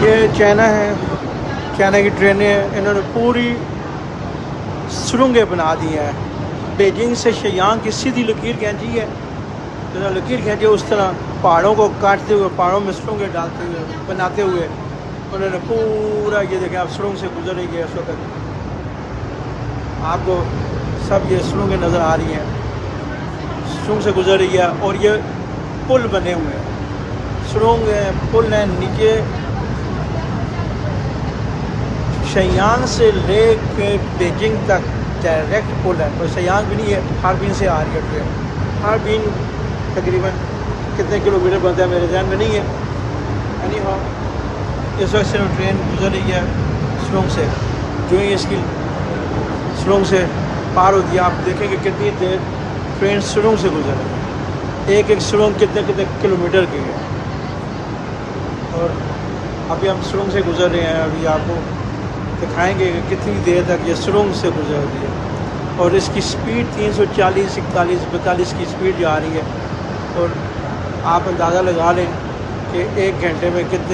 ये चाइना है, चाइना की ट्रेनें हैं। इन्होंने पूरी सुरंगें बना दी हैं। बीजिंग से शियांग की सीधी लकीर खींची है, तो लकीर खींची उस तरह पहाड़ों को काटते हुए, पहाड़ों में सुरंगें डालते हुए, बनाते हुए उन्होंने पूरा, ये देखें आप, सुरंग से गुजर रही है इस वक्त। आपको सब ये सुरंगें नज़र आ रही हैं, सुरंग से गुजर रही है। और ये पुल बने हुए हैं, सुरंग है, पुल है। नीचे शियांग से ले के बीजिंग तक डायरेक्ट पुल है। और शियांग भी नहीं है, हार्बिन से आ रही है ट्रेन। हार्बिन तकरीबन कितने किलोमीटर बनता है मेरे ध्यान में नहीं है। यानी हाँ, इस वक्त से ट्रेन गुजर रही है सुरंग से। जो ही इसकी सुरंग से पार होती है, आप देखेंगे कितनी देर ट्रेन सुरंग से गुजर रही है। एक एक सुरंग कितने कितने किलोमीटर की है। और अभी हम सुरंग से गुजर रहे हैं। अभी आपको दिखाएंगे कि कितनी देर तक ये सुरंग से गुजर रही है। और इसकी स्पीड 340, 41, 42 की स्पीड जा रही है। और आप अंदाज़ा लगा लें कि 1 घंटे में कितने